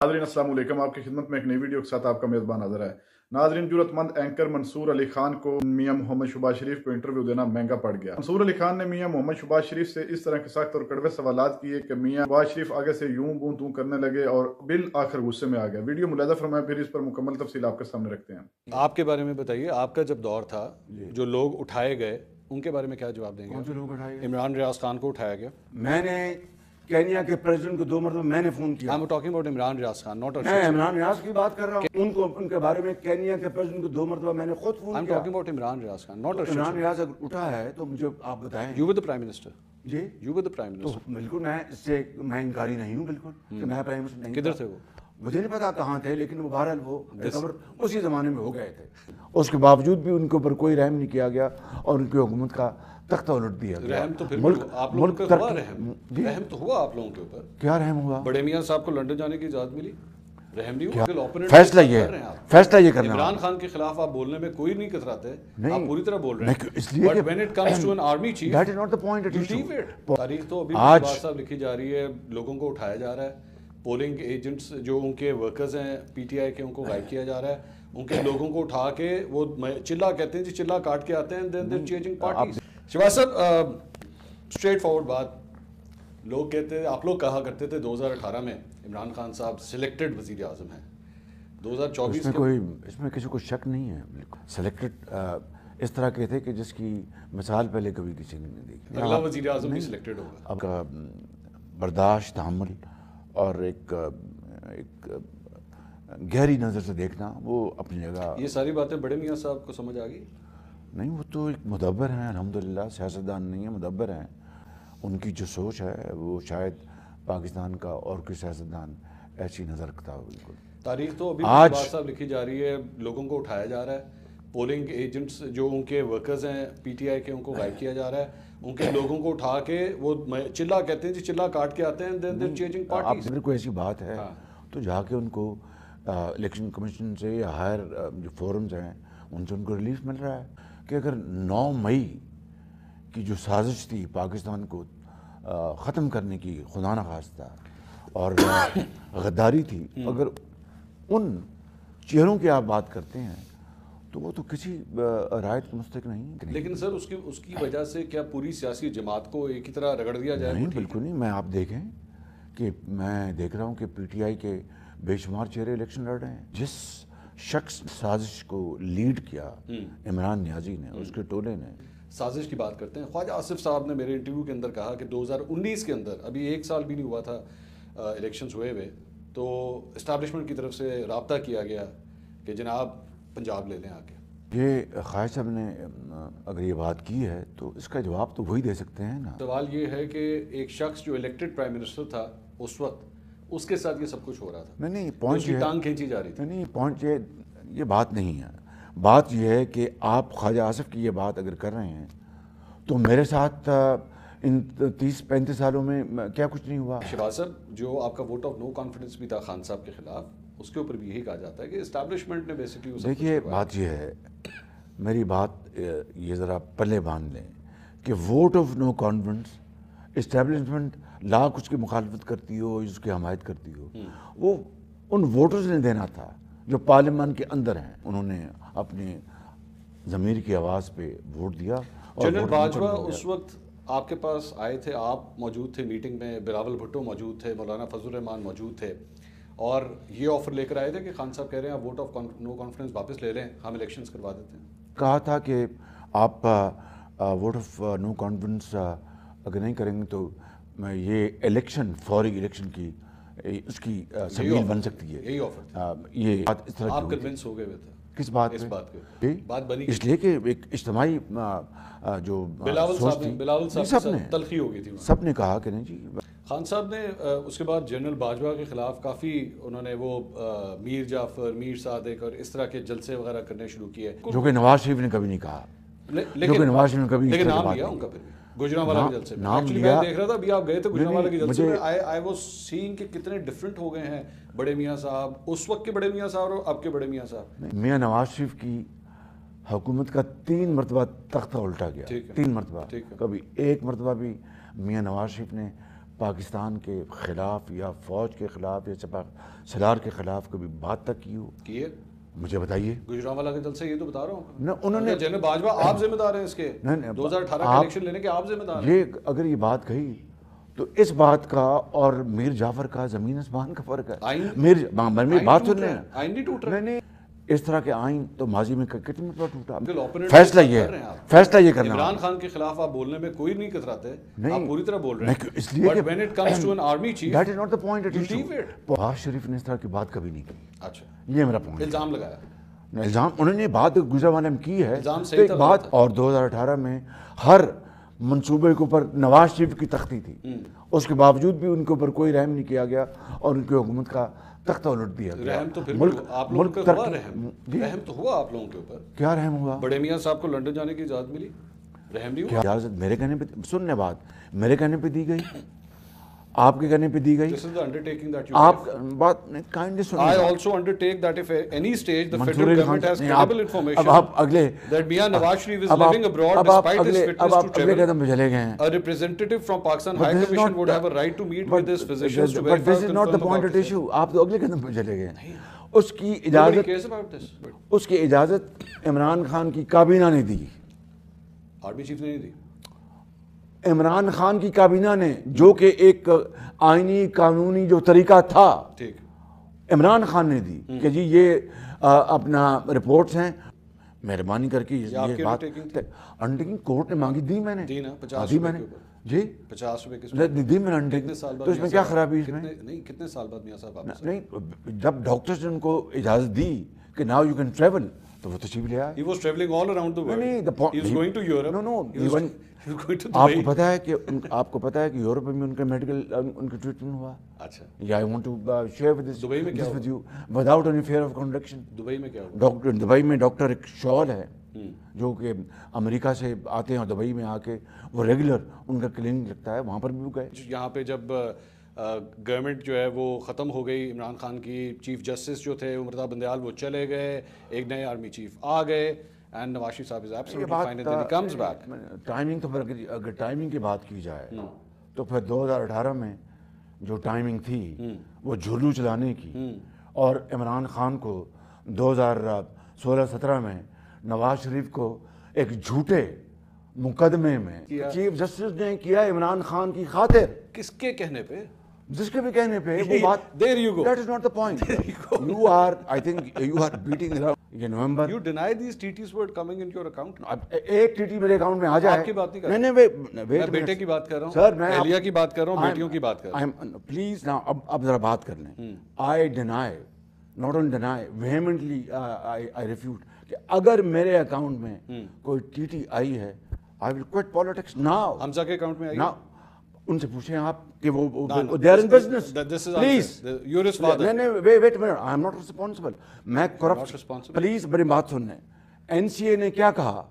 नाज़रीन अस्सलाम वालेकुम, आपकी खिदमत में एक नई वीडियो के साथ आपका मेज़बान हाज़िर है। नाज़रीन, जुर्रतमंद एंकर मंसूर अली खान को मियां मोहम्मद शहबाज शरीफ को इंटरव्यू देना महंगा पड़ गया। मंसूर अली खान ने मियां मोहम्मद शहबाज शरीफ से इस तरह के सख्त और कड़वे सवालात किए कि मियां शहबाज शरीफ आगे से यूं बूं तूं करने लगे और बिल आखिर गुस्से में आ गया। वीडियो मुलाहिज़ा फरमाएं, फिर इस पर मुकम्मल तफसील आपके सामने रखते हैं। आपके बारे में बताइए, आपका जब दौर था, जो लोग उठाए गए उनके बारे में क्या जवाब देंगे? कौन से लोग उठाए गए? इमरान रियाज खान को उठाया गया। मैंने केनिया के प्रेसिडेंट को 2 मरतबा मैंने फोन किया। I am talking about Imran Riaz Khan, not मैं इमरान रियाज की बात कर रहा हूँ। उनको उनके बारे में केनिया के प्रेसिडेंट को 2 मरतबा मैंने खुद फोन आई एम किया। Talking about Imran Riaz Khan, not Imran Riaz अगर उठा है तो मुझे आप बताएं। You were the prime minister. जी, यू वर द प्राइम तो मिनिस्टर। बिल्कुल मैं इनकारी नहीं हूँ, बिल्कुल कि मैं प्राइम मिनिस्टर नहीं। किधर थे वो? मुझे नहीं पता कहाँ थे, लेकिन वो बहरहाल वो खबर उसी ज़माने में हो गए थे। उसके बावजूद भी उनके ऊपर कोई रहम नहीं किया गया और उनकी हुकूमत का तख्ता उलट दिया गया। रहम तो फिर मुल्क आप लोगों मुल्क पे हुआ, रहम तो हुआ आप लोगों के ऊपर। क्या रहम हुआ? बड़े मियां साहब को लंदन जाने की इजाजत मिली, रहम नहीं हुआ? फैसला ये करना। इमरान खान के खिलाफ आप बोलने में कोई नहीं कतराते, आप पूरी तरह बोल रहे हैं। इसलिए but when it comes to an army chief, that is not the point at leave it. तारीख तो अभी आज साहब लिखी जा रही है, लोगों को उठाया जा रहा है, पोलिंग एजेंट्स जो उनके वर्कर्स हैं पीटीआई के, उनको गायब किया जा रहा है, उनके लोगों को उठा के वो चिल्ला कहते हैं जी, चिल्ला काट के आते हैं, then there changing parties. Shahbaz साहब, स्ट्रेट फॉरवर्ड बात, लोग कहते हैं, आप लोग कहा करते थे 2018 में इमरान खान साहब सिलेक्टेड वजीर आज़म हैं। 2024 इसमें किसी को शक नहीं है। सिलेक्टेड इस तरह के थे कि जिसकी मिसाल पहले कभी किसी ने नहीं देखी। अगला वजीर आज़म भी सिलेक्टेड होगा। आपका बर्दाश्त, तहम्मुल और एक गहरी नज़र से देखना, वो अपनी जगह। ये सारी बातें बड़े मियाँ साहब को समझ आ गई? नहीं, वो तो एक मुदब्बर हैं, अल्हम्दुलिल्लाह, सियासतदान नहीं है, मुदब्बर हैं। उनकी जो सोच है वो शायद पाकिस्तान का और कोई सियासतदान ऐसी नज़र रखता हो। बिल्कुल तारीख तो अभी आज साहब लिखी जा रही है, लोगों को उठाया जा रहा है, पोलिंग एजेंट्स जो उनके वर्कर्स हैं पीटीआई के, उनको गायब किया जा रहा है, उनके लोगों को उठा के वो चिल्ला कहते हैं जी, चिल्ला काट के आते हैं, देन देयर चेंजिंग पार्टीज। अगर कोई ऐसी बात है तो जाके उनको इलेक्शन कमीशन से या हायर जो फोरम्स हैं उनसे उनको रिलीफ मिल रहा है कि अगर 9 मई की जो साजिश थी पाकिस्तान को ख़त्म करने की, खुदा न खास्ता, और गद्दारी थी, अगर उन चेहरों की आप बात करते हैं तो वो तो किसी रायत के मुस्तक नहीं। लेकिन सर उसकी वजह से क्या पूरी सियासी जमात को एक ही तरह रगड़ दिया जाए? नहीं, बिल्कुल नहीं। मैं आप देखें कि मैं देख रहा हूँ कि पीटीआई के बेशुमार चेहरे इलेक्शन लड़ रहे हैं। जिस शख्स साजिश को लीड किया, इमरान नियाजी ने, उसके टोले ने। साजिश की बात करते हैं, ख्वाजा आसिफ साहब ने मेरे इंटरव्यू के अंदर कहा कि 2019 के अंदर, अभी 1 साल भी नहीं हुआ था इलेक्शंस हुए हुए, तो इस्टेब्लिशमेंट की तरफ से राब्ता किया गया कि जनाब पंजाब ले लें आके। ये ख्वाजा साहब ने अगर ये बात की है तो इसका जवाब तो वही दे सकते हैं ना। सवाल ये है कि एक शख्स जो इलेक्टेड प्राइम मिनिस्टर था उस वक्त, उसके साथ ये सब कुछ हो रहा था। नहीं, पॉइंट ये टांग खींची जा रही थी। नहीं, पॉइंट ये बात नहीं है। बात ये है कि आप ख्वाजा आसिफ की ये बात अगर कर रहे हैं तो मेरे साथ इन 30-35 सालों में क्या कुछ नहीं हुआ। शहबाज साहब, जो आपका वोट ऑफ नो कॉन्फिडेंस भी था खान साहब के खिलाफ, उसके ऊपर भी यही कहा जाता है कि एस्टैब्लिशमेंट ने बेसिकली। देखिए, बात ये है, मेरी बात ये ज़रा पल्ले बांध लें कि vote of no confidence establishment ला कुछ की मुखालफत करती हो, उसकी हमायत करती हो, वो उन वोटर्स ने देना था जो पार्लियामान के अंदर हैं। उन्होंने अपने ज़मीर की आवाज़ पे वोट दिया। जनरल बाजवा उस वक्त आपके पास आए थे, आप मौजूद थे मीटिंग में, बिलावल भुट्टो मौजूद थे, मौलाना फजल रहमान मौजूद थे, और ये ऑफर लेकर आए थे कि खान साहब कह रहे हैं आप वोट ऑफ नो कॉन्फिडेंस वापस ले लें, हम इलेक्शंस करवा देते हैं। कहा था कि आप वोट ऑफ नो कॉन्फिडेंस अगर नहीं करेंगे तो ये इलेक्शन, फौरी इलेक्शन की उसकी सबील बन सकती है। यही ऑफर था। ये बात इस तरह आप कन्विंस हो गए थे किस बात इस पे? बात पे बात बनी इसलिए कि एक इज्तिमाई जो बिलावल साहब ने तलखी हो गई थी। सबने कहा कि नहीं जी। खान साहब ने उसके बाद जनरल बाजवा के खिलाफ काफ़ी उन्होंने वो मीर जाफर, मीर सादिक और इस तरह के जलसे वगैरह करने शुरू किए, जो कि नवाज शरीफ ने कभी नहीं कहा। लेकिन नवाज शरीफ ने कभी नाम लिया उनका, फिर भी गुजरांवाला के जलसे में। एक्चुअली मैं देख रहा था, अभी आप गए थे गुजरांवाला के जलसे में, आई वाज सीइंग कि कितने डिफरेंट हो गए हैं बड़े मियाँ साहब, उस वक्त के बड़े मियाँ साहब और अब के बड़े मियाँ साहब। मियाँ नवाज शरीफ की हुकूमत का 3 मरतबा तख्ता उल्टा गया, 3 मरतबा। कभी 1 मरतबा भी मियाँ नवाज शरीफ ने پاکستان کے خلاف یا فوج کے خلاف یا سالار کے خلاف کبھی بات تک کی ہو؟ کیے؟ مجھے بتائیے. گجرانوالہ کے دل سے یہ تو بتا رہا ہوں. نہ انہوں نے جنرل باجوہ آپ ذمہ دار ہیں اس کے 2018 کے الیکشن لینے کے، آپ ذمہ دار ہیں. یہ اگر یہ بات کہی تو اس بات کا اور میر جعفر کا زمین آسمان کا فرق ہے. میری بات سن رہے ہیں، آئین نہیں ٹوٹ رہا. نہیں اس طرح کے آئین تو ماضی میں کتنے مرتبہ ٹوٹا. فیصلہ یہ کرنا. عمران خان کے خلاف آپ بولنے میں کوئی نہیں کتراتے، آپ پوری طرح بول رہے ہیں. اس لیے But when it comes to an army chief, that is not the point at you issue. leave it. Nawaz Sharif نے اس طرح کی بات کبھی نہیں کی. اچھا، یہ میرا پوائنٹ. الزام لگایا. الزام انہوں نے بات گجرانوالہ میں کی ہے. الزام صحیح تھا. بات اور 2018 میں ہر منصوبے کے اوپر نواز شریف کی تختی تھی، اس کے باوجود بھی ان کے اوپر کوئی رحم نہیں کیا گیا اور ان کی حکومت کا تختہ الٹ دیا گیا. رحم تو پھر آپ لوگوں کا ہوا. رحم تو ہوا آپ لوگوں کے اوپر. کیا رحم ہوا؟ بڑے میاں صاحب کو لنڈن جانے کی اجازت ملی، رحم نہیں ہوا. اجازت میرے کہنے پہ، سننے بات میرے کہنے پہ دی گئی، آپ کے کہنے پہ دی گئی. This is the undertaking that you آپ gave. بات کائنڈلی سنیں. I also undertake that if at any stage the federal government has credible information اب آپ اگلے that Mian Nawaz Sharif is living abroad despite his fitness to اگلے travel, قدم پہ چلے گئے ہیں. a representative from Pakistan High Commission would have a right to meet with his physicians to But verify this is not the confirm point about at this. issue. آپ تو اگلے قدم پہ چلے گئے ہیں. اس کی Nobody اجازت، cares about this. اس کی اجازت عمران خان کی کابینہ نے دی. آرمی چیف نے نہیں دی. عمران خان کی کابینہ نے، جو کہ ایک آئینی قانونی جو طریقہ تھا، ٹھیک، عمران خان نے دی کہ جی یہ اپنا رپورٹس ہیں، مہربانی کر کے یہ بات انڈرٹیکنگ کورٹ نے مانگی، دی میں نے. دی نا 50 دی میں نے. جی 50 روپے کس دی میں نے انڈرٹیکنگ. تو اس میں کیا خرابی اس میں؟ نہیں، کتنے سال بعد میاں صاحب واپس؟ نہیں، جب ڈاکٹرز نے ان کو اجازت دی کہ ناؤ یو کین ٹریول تو وہ تشریف لے آئے. He was traveling all around the world. نہیں، He was going to Europe. No, He was going to آپ Dubai. کو پتا ہے کہ یورپ میں ان کا میڈیکل ان کا ٹریٹمنٹ ہوا. اچھا، یا I want to share with this Dubai میں کیا with you without any fear of contradiction. Dubai میں کیا ہوا؟ ڈاکٹر دبئی میں ڈاکٹر ایک شال ہے جو کہ امریکہ سے آتے ہیں اور دبئی میں آ کے وہ ریگولر ان کا کلینک لگتا ہے، وہاں پر بھی گئے. یہاں پہ جب گورنمنٹ جو ہے وہ ختم ہو گئی، عمران خان کی چیف جسٹس جو تھے عمر بندیال وہ چلے گئے، ایک نئے آرمی چیف آ گئے، اینڈ نواز شریف صاحب is absolutely fine and then he comes back. Timing تو اگر ٹائمنگ کی بات کی جائے تو پھر 2018 میں جو ٹائمنگ تھی وہ جھولو چلانے کی، اور عمران خان کو 2016-17 میں نواز شریف کو ایک جھوٹے مقدمے میں چیف جسٹس نے کیا عمران خان کی خاطر. کس کے کہنے پہ؟ جس کے بھی کہنے پہ وہ بات. There you go. That is not the point. You are, I think you are beating around. یہ نومبر. You deny these TTs were coming into your account. ایک ٹی ٹی میرے اکاؤنٹ میں آ جائے. آپ کی بات نہیں کر رہا. نہیں، میں بیٹے کی بات کر رہا ہوں. سر میں اہلیہ کی بات کر رہا ہوں، بیٹیوں کی بات کر رہا ہوں. پلیز نا اب ذرا بات کر لیں. I deny, not only deny, vehemently I refute کہ اگر میرے اکاؤنٹ میں کوئی ٹی ٹی آئی ہے I will quit politics now. حمزہ کے اکاؤنٹ میں آئی؟ ان سے پوچھیں آپ کہ وہ they are in business. Please. You're his father. نہیں، wait a minute. I am not responsible. میں corrupt. پلیز بڑی بات سن لیں. NCA نے کیا کہا؟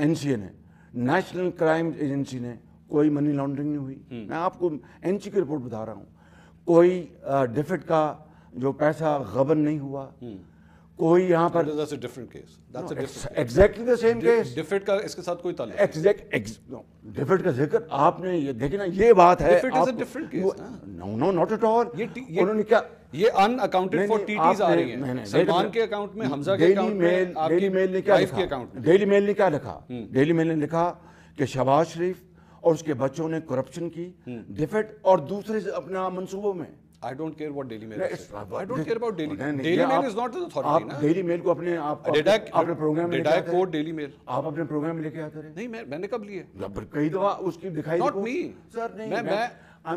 NCA نے، نیشنل کرائم ایجنسی نے، کوئی منی لانڈرنگ نہیں ہوئی. میں آپ کو NCA کی رپورٹ بتا رہا ہوں. کوئی ڈیفٹ کا جو پیسہ غبن نہیں ہوا. کوئی یہاں پر That's a different case. That's a different case. exactly the same case. Deft کا اس کے ساتھ کوئی تعلق ڈیفٹ کا ذکر آپ نے یہ دیکھیں نا، یہ بات ہے. Defeat is a different case. No, not at all. انہوں نے کیا یہ ان اکاؤنٹڈ فار TTs آ رہی ہیں. سلمان کے اکاؤنٹ میں، حمزہ کے اکاؤنٹ میں، آپ کی وائف کے اکاؤنٹ میں. ڈیلی میل نے کیا لکھا؟ ڈیلی میل نے لکھا کہ شہباز شریف اور اس کے بچوں نے کرپشن کی، ڈیفٹ اور دوسرے اپنا منصوبوں میں. I don't care what Daily Mail says. I don't care about Daily Mail. Daily Mail is not an authority. آپ ڈیلی میل کو اپنے پروگرام میں Did I quote Daily Mail? آپ اپنے پروگرام میں لے کے آتے رہے. نہیں، میں نے کب لیے؟ کئی دفعہ اس کی دکھائی. Not me. سر نہیں، میں I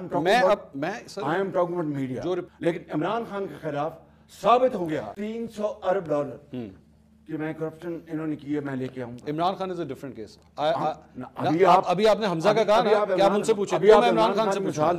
am talking about media. لیکن عمران خان کے خلاف ثابت ہو گیا $300 ارب کہ میں کرپشن انہوں نے کی ہے، میں لے کے آؤں گا. عمران خان از اے ڈفرنٹ کیس. ابھی آپ نے حمزہ کا کہا نا کہ آپ ان سے پوچھیں. میں عمران خان سے پوچھوں.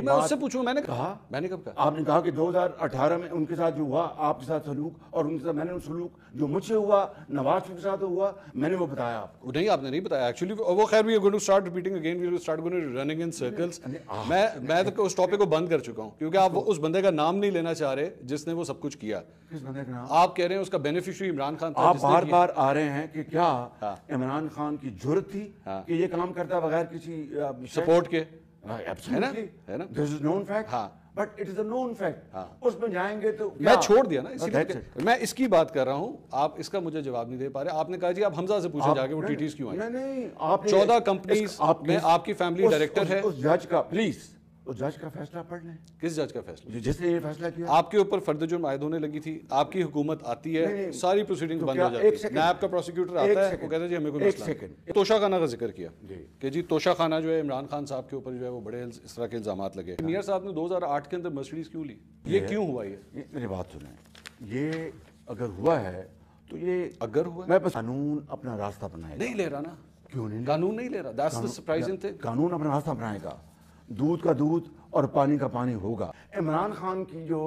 میں اس سے پوچھوں. میں نے کہا، میں نے کب کہا؟ آپ نے کہا کہ 2018 میں ان کے ساتھ جو ہوا، آپ کے ساتھ سلوک، اور ان کے ساتھ میں نے سلوک جو مجھ سے ہوا، نواز شریف کے ساتھ ہوا، میں نے وہ بتایا آپ کو. نہیں، آپ نے نہیں بتایا ایکچولی. وہ خیر we are going to start repeating again, we will start going running in circles. میں تو اس ٹاپک کو بند کر چکا ہوں کیونکہ آپ اس بندے کا نام نہیں لینا چاہ رہے جس نے وہ سب کچھ کیا. کس بندے کا نام؟ آپ کہہ رہے ہیں اس کا بینیفیشری عمران خان تھا. آپ بار آ رہے ہیں کہ کیا عمران خان کی جرت تھی کہ یہ کام کرتا بغیر کسی سپورٹ کے؟ Absolutely. है ना? This is known fact. हाँ. But it is a known fact. हाँ. उसमें जाएंगे तो मैं छोड़ दिया ना That's it. इसीलिए मैं इसकी बात कर रहा हूँ, आप इसका मुझे जवाब नहीं दे पा रहे। आपने कहा जी आप हमजा से पूछे जाके वो टीटीज क्यों आई। नहीं, आपने 14 कंपनीज में आपकी फैमिली डायरेक्टर है। उस जज का प्लीज, उस जज का फैसला पढ़ लें। किस जज का फैसला? जिसने ये फैसला किया। आपके ऊपर फर्द जुर्म आयद होने लगी थी, आपकी हुकूमत आती है, सारी प्रोसीडिंग्स बंद हो जाती है, नैब का प्रोसिक्यूटर आता है, वो कहता है जी हमें कोई मसला नहीं। तोशा खाना का जिक्र किया कि जी तोशा खाना जो है इमरान खान साहब के ऊपर जो है वो बड़े इस तरह के इल्जामात लगे। मियां साहब ने 2008 के अंदर मर्सिडीज क्यों ली, ये क्यों हुआ? ये मेरी बात सुने, ये अगर हुआ है तो ये अगर हुआ, मैं बस कानून अपना रास्ता बनाएगा। नहीं ले रहा ना, क्यों नहीं? कानून नहीं ले रहा, दैट्स द सरप्राइजिंग थिंग। कानून अपना रास्ता बनाएगा, दूध का दूध और पानी का पानी होगा। इमरान खान की जो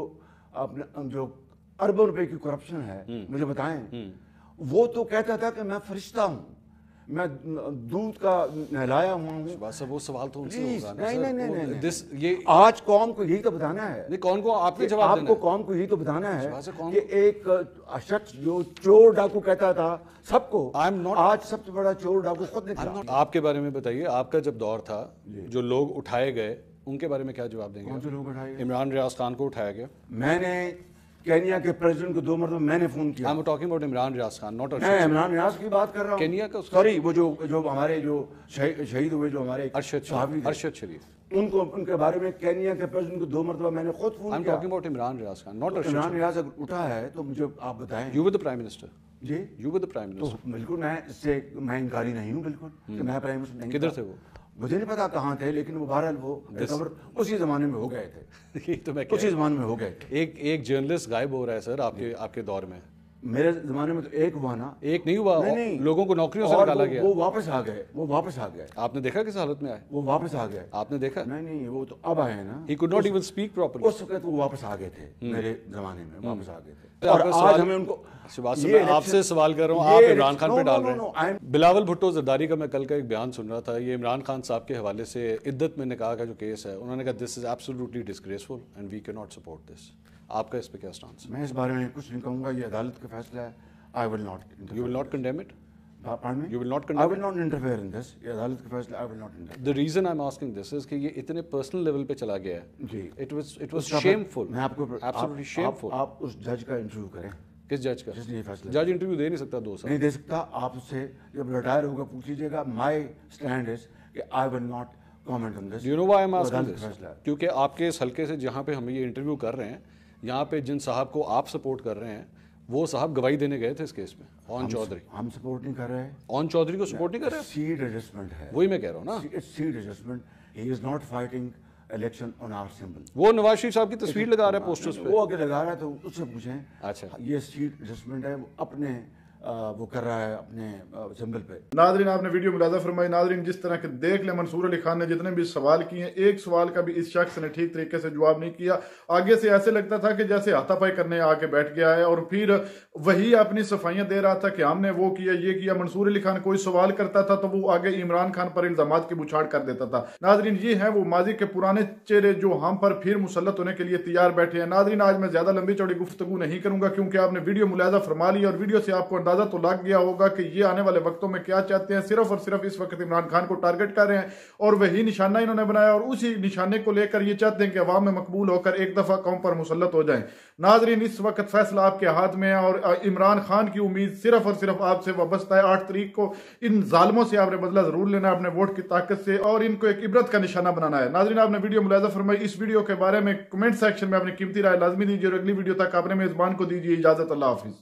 अपने जो अरबों रुपए की करप्शन है, मुझे बताएं, वो तो कहता था कि मैं फरिश्ता हूँ, मैं दूध का नहलाया हुआ हूँ। बस वो सवाल तो उनसे Please, होगा ना नहीं, सर। नहीं, नहीं, नहीं, दिस ये आज कौम को यही तो बताना है। नहीं, कौन को आपने जवाब देना आपको है? कौम को यही तो बताना है शिवा से कौन कि एक शख्स जो चोर डाकू कहता था सबको, I'm not- आज सबसे बड़ा चोर डाकू खुद निकला। आपके बारे में बताइए, आपका जब दौर था, जो लोग उठाए गए उनके बारे में क्या जवाब देंगे? कौन से लोग उठाए गए? इमरान रियाज खान को उठाया गया। मैंने केनिया के प्रेसिडेंट को 2 मरतबा मैंने फोन किया। I am talking about Imran Riaz Khan, not मैं इमरान रियाज की बात कर रहा हूँ। केनिया का सॉरी, वो जो हमारे जो शहीद हुए, जो हमारे साहबी थे, अरशद शरीफ, उनको उनके बारे में केनिया के प्रेसिडेंट को 2 मरतबा मैंने खुद आई फोन एम किया। Talking about Imran Riaz Khan, not Arshad. Imran Riaz अगर उठा है तो मुझे आप बताएं। You were the prime minister, जी, यू वर द प्राइम तो मिनिस्टर। बिल्कुल मैं इनकारी नहीं हूँ, बिल्कुल कि मैं प्राइम मिनिस्टर नहीं किधर था। थे वो? मुझे नहीं पता कहाँ थे, लेकिन वो बहरहाल वो रिकवर उसी जमाने में हो गए थे। ये तो मैं उसी जमाने में हो गए थे। एक जर्नलिस्ट गायब हो रहा है सर आपके दौर में। मेरे जमाने में तो एक हुआ ना। एक नहीं हुआ, नहीं, लोगों को नौकरियों से और निकाला गया। वो वापस आ गए, वो वापस आ गए। आपने देखा किस हालत में आए? वो वापस आ गए। आपने देखा? नहीं, वो तो अब आए ना। He could not even speak properly. उस वक्त वो वापस आ गए थे, मेरे जमाने में वापस आ गए थे। और आज हमें उनको शिवाज से मैं आपसे सवाल कर रहा हूँ, आप इमरान खान पे डाल रहे हैं। बिलावल भुट्टो जरदारी का मैं कल का एक बयान सुन रहा था, ये इमरान खान साहब के हवाले से इद्दत में निकाह का जो केस है, उन्होंने कहा this is absolutely disgraceful and we can not support this. आपका इस पे क्या स्टांस है? मैं इस बारे में कुछ नहीं कहूँगा, ये अदालत का फैसला है। I will not, you will not condemn it? Pardon me? You will not I condemn will not interfere in this. ये अदालत का फैसला, I will not interfere. The reason I'm asking this is कि ये इतने पर्सनल लेवल पे चला गया है। जी। It was shameful. मैं आपको Absolutely shameful. आप उस जज का इंटरव्यू करें, किस जज का? जिसने ये फैसला जज इंटरव्यू दे नहीं सकता 2 साल। नहीं दे सकता। आप उससे जब रिटायर होगा पूछ लीजिएगा। माय स्टैंड इज कि I will not comment on this. You know why I am asking अदालत दिस? का फैसला है। क्योंकि आपके इस हलके से जहाँ पे हम ये इंटरव्यू कर रहे हैं, यहाँ पे जिन साहब को आप सपोर्ट कर रहे हैं, वो साहब गवाही देने गए थे इस केस में। ऑन चौधरी, हम सपोर्ट नहीं कर रहे। ऑन चौधरी को सपोर्ट नहीं कर रहे? सीट एडजस्टमेंट है, वही मैं कह रहा हूँ ना। It's seat adjustment. He is not fighting election on our symbol. वो नवाज शरीफ साहब की तस्वीर लगा रहा है पोस्टर्स पे। वो अगर लगा रहा है तो उससे पूछें। अच्छा, ये सीट एडजस्टमेंट है, वो अपने वो कर रहा है अपने सिंबल पे। नाजरीन, आपने वीडियो मुलाजा फरमाई। नाजरीन, जिस तरह के देख ले मंसूर अली खान ने जितने भी सवाल किए, एक सवाल का भी इस शख्स ने ठीक तरीके से जवाब नहीं किया। आगे से ऐसे लगता था कि जैसे हाथापाई करने आके बैठ गया है और फिर वही अपनी सफाइयां दे रहा था कि हमने वो किया, ये किया। मंसूर अली खान कोई सवाल करता था तो वो आगे इमरान खान पर इल्जामात की बुछाड़ कर देता था। नाजरीन, ये है वो माजी के पुराने चेहरे जो हम पर फिर मुसल्लत होने के लिए तैयार बैठे हैं। नाजरीन, आज मैं ज्यादा लंबी चौड़ी गुफ्तगू नहीं करूंगा क्योंकि आपने वीडियो मुलाजा फरमा ली और वीडियो से आपको अंदाजा तो लग गया होगा कि ये आने वाले वक्तों में क्या चाहते हैं। सिर्फ और सिर्फ इस वक्त इमरान खान को टारगेट कर रहे हैं और वही निशाना इन्होंने बनाया और उसी निशाने को लेकर ये चाहते हैं कि अवाम में मकबूल होकर एक दफा कौम पर मुसल्लत हो जाएं। नाजरीन, इस वक्त फैसला आपके हाथ में है और इमरान खान की उम्मीद सिर्फ और सिर्फ आपसे वाबस्ता है। 8 तारीख को इन जालिमों से आपने बदला जरूर लेना है अपने वोट की ताकत से और इनको एक इबरत का निशाना बनाना है। नाजरीन, आपने वीडियो मुलाजा फरमाई। इस वीडियो के बारे में कमेंट सेक्शन में अपनी कीमती राय लाजमी दीजिए और अगली वीडियो तक अपने मेजबान को दीजिए इजाजत। अल्लाह हाफिज।